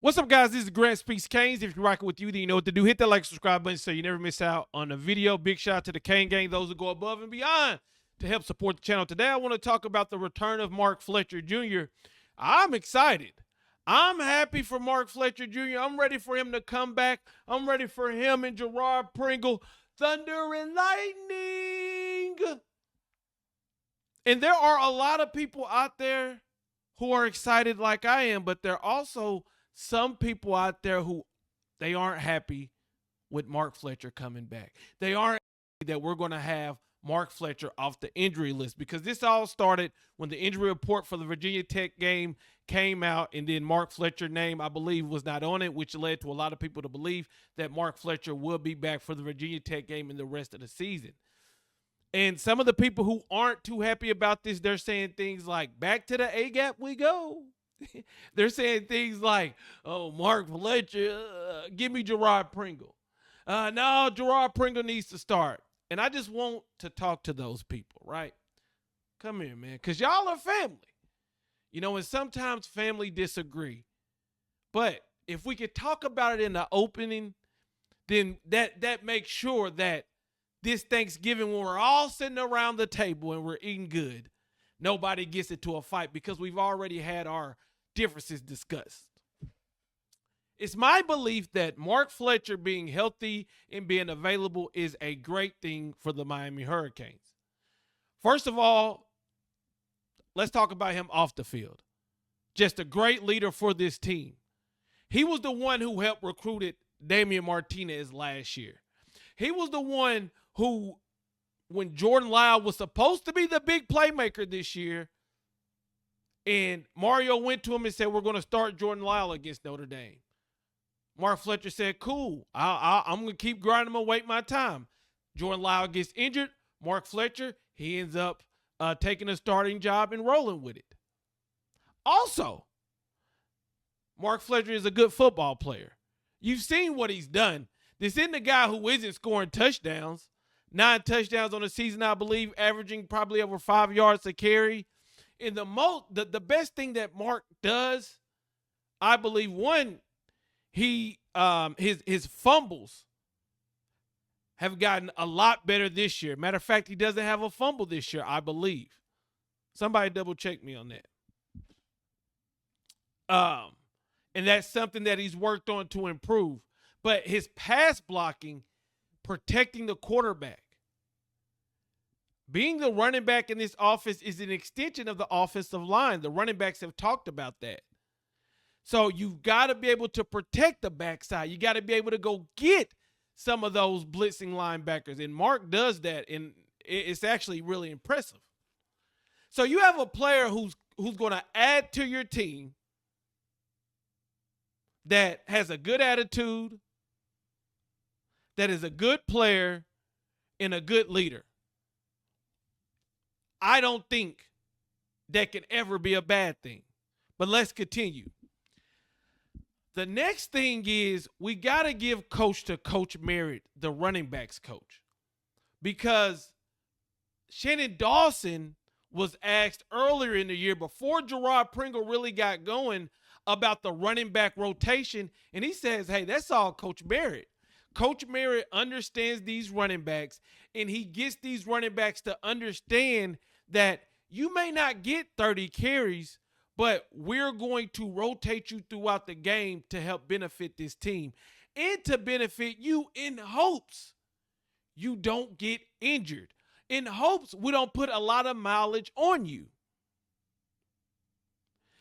What's up, guys? This is Grant Speaks Canes. If you're rocking with you, then you know what to do. Hit that like, subscribe button so you never miss out on a video. Big shout out to the Cane Gang, those who go above and beyond to help support the channel. Today, I want to talk about the return of Mark Fletcher Jr. I'm excited. I'm happy for Mark Fletcher Jr. I'm ready for him to come back. I'm ready for him and Gerard Pringle, thunder and lightning. And there are a lot of people out there who are excited like I am, but there are also some people out there who they aren't happy with Mark Fletcher coming back. They aren't happy that we're going to have Mark Fletcher off the injury list, because this all started when the injury report for the Virginia Tech game came out, and then Mark Fletcher's name, I believe, was not on it, which led to a lot of people to believe that Mark Fletcher will be back for the Virginia Tech game and the rest of the season. And some of the people who aren't too happy about this, they're saying things like, back to the A gap we go. They're saying things like, oh, Mark Fletcher, give me Gerard Pringle. No, Gerard Pringle needs to start. And I just want to talk to those people, right? Come here, man, because y'all are family. You know, and sometimes family disagree. But if we could talk about it in the opening, then that makes sure that this Thanksgiving, when we're all sitting around the table and we're eating good, nobody gets into a fight because we've already had our differences discussed. It's my belief that Mark Fletcher being healthy and being available is a great thing for the Miami Hurricanes. First of all, let's talk about him off the field. Just a great leader for this team. He was the one who helped recruited Damian Martinez last year. He was the one who, when Jordan Lyle was supposed to be the big playmaker this year, and Mario went to him and said, we're going to start Jordan Lyle against Notre Dame. Mark Fletcher said, cool, I'm going to keep grinding and wait my time. Jordan Lyle gets injured. Mark Fletcher, he ends up taking a starting job and rolling with it. Also, Mark Fletcher is a good football player. You've seen what he's done. This isn't a guy who isn't scoring touchdowns. 9 touchdowns on the season, I believe, averaging probably over 5 yards a carry. And the best thing that Mark does, I believe, one, his fumbles have gotten a lot better this year. Matter of fact, he doesn't have a fumble this year, I believe. Somebody double check me on that. And that's something that he's worked on to improve. But his pass blocking, protecting the quarterback, being the running back in this offense is an extension of the offensive line. The running backs have talked about that. So you've got to be able to protect the backside. You got to be able to go get some of those blitzing linebackers. And Mark does that, and it's actually really impressive. So you have a player who's going to add to your team that has a good attitude, that is a good player, and a good leader. I don't think that can ever be a bad thing. But let's continue. The next thing is we got to give Coach merit, the running backs coach. Because Shannon Dawson was asked earlier in the year, before Gerard Pringle really got going, about the running back rotation. And he says, hey, that's all Coach Merritt. Coach Merritt understands these running backs, and he gets these running backs to understand that you may not get 30 carries, but we're going to rotate you throughout the game to help benefit this team and to benefit you, in hopes you don't get injured, in hopes we don't put a lot of mileage on you.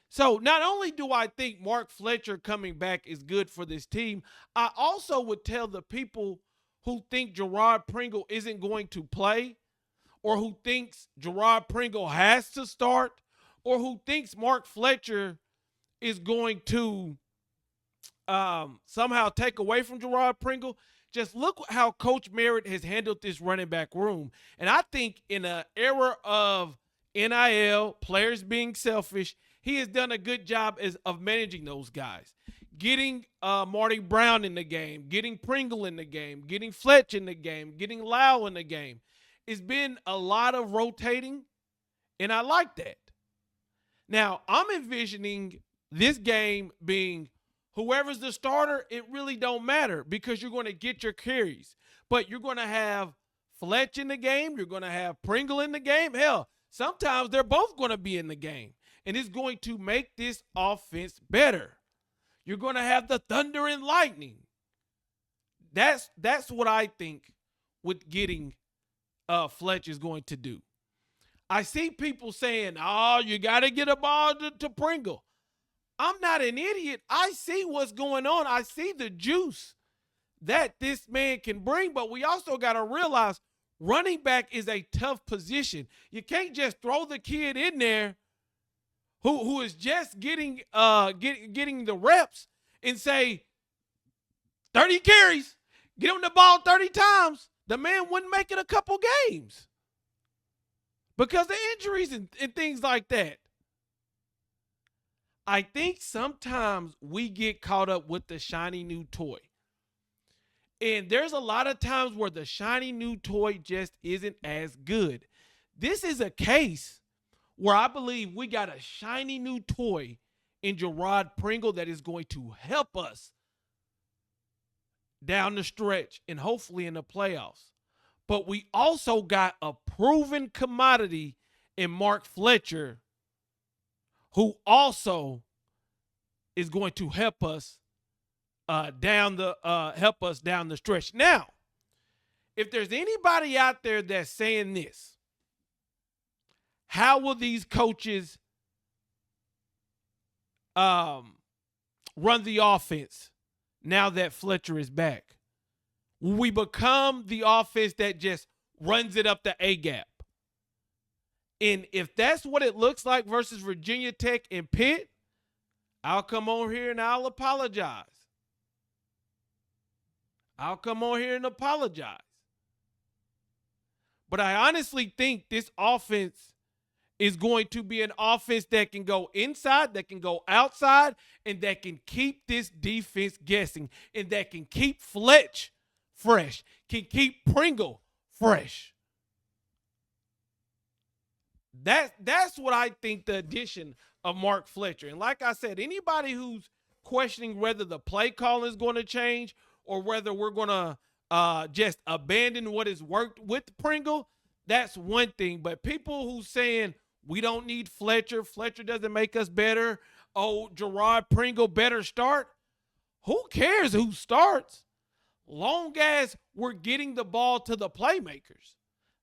So not only do I think Mark Fletcher coming back is good for this team, I also would tell the people who think Gerard Pringle isn't going to play, or who thinks Gerard Pringle has to start, or who thinks Mark Fletcher is going to somehow take away from Gerard Pringle, just look how Coach Merritt has handled this running back room. And I think in an era of NIL, players being selfish, he has done a good job of managing those guys. Getting Marty Brown in the game, getting Pringle in the game, getting Fletch in the game, getting Lau in the game. It's been a lot of rotating, and I like that. Now, I'm envisioning this game being whoever's the starter, it really don't matter because you're going to get your carries. But you're going to have Fletcher in the game. You're going to have Pringle in the game. Hell, sometimes they're both going to be in the game. And it's going to make this offense better. You're going to have the thunder and lightning. That's what I think with getting Fletcher is going to do. I see people saying, oh, you got to get a ball to Pringle. I'm not an idiot. I see what's going on. I see the juice that this man can bring, but we also got to realize running back is a tough position. You can't just throw the kid in there who is just getting the reps and say 30 carries, get him the ball 30 times. The man wouldn't make it a couple games because of injuries and things like that. I think sometimes we get caught up with the shiny new toy. And there's a lot of times where the shiny new toy just isn't as good. This is a case where I believe we got a shiny new toy in Gerard Pringle that is going to help us down the stretch and hopefully in the playoffs. But we also got a proven commodity in Mark Fletcher, who also is going to help us down the stretch. Now, if there's anybody out there that's saying this, how will these coaches run the offense now that Fletcher is back? Will we become the offense that just runs it up the A-gap? And if that's what it looks like versus Virginia Tech and Pitt, I'll come on here and I'll apologize. I'll come on here and apologize. But I honestly think this offense is going to be an offense that can go inside, that can go outside, and that can keep this defense guessing, and that can keep Fletch fresh, can keep Pringle fresh. That's what I think the addition of Mark Fletcher. And like I said, anybody who's questioning whether the play calling is going to change or whether we're going to just abandon what has worked with Pringle, that's one thing. But people who saying we don't need Fletcher, Fletcher doesn't make us better, oh, Gerard Pringle better start, who cares who starts? Long as we're getting the ball to the playmakers.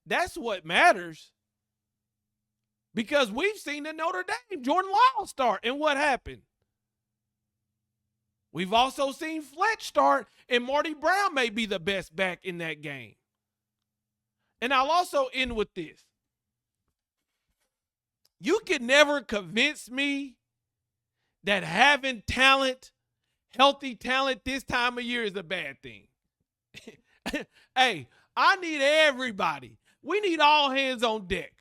That's what matters. Because we've seen the Notre Dame Jordan Lyle start, and what happened? We've also seen Fletch start, and Marty Brown may be the best back in that game. And I'll also end with this. You can never convince me that having talent, healthy talent this time of year is a bad thing. Hey, I need everybody. We need all hands on deck.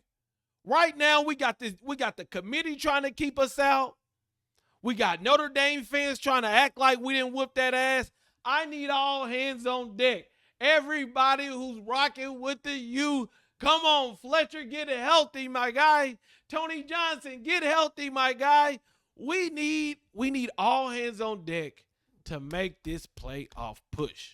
Right now, we got the committee trying to keep us out. We got Notre Dame fans trying to act like we didn't whoop that ass. I need all hands on deck. Everybody who's rocking with the U, come on, Fletcher, get it healthy, my guy. Tony Johnson, get healthy, my guy. We need all hands on deck to make this playoff push.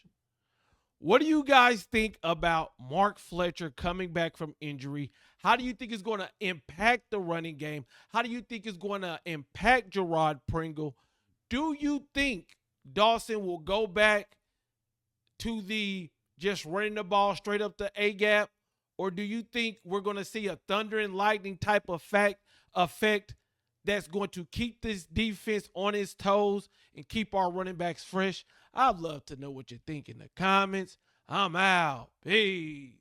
What do you guys think about Mark Fletcher coming back from injury? How do you think it's going to impact the running game? How do you think it's going to impact Gerard Pringle? Do you think Dawson will go back to the just running the ball straight up the A-gap? Or do you think we're going to see a thunder and lightning type of effect that's going to keep this defense on its toes and keep our running backs fresh? I'd love to know what you think in the comments. I'm out. Peace.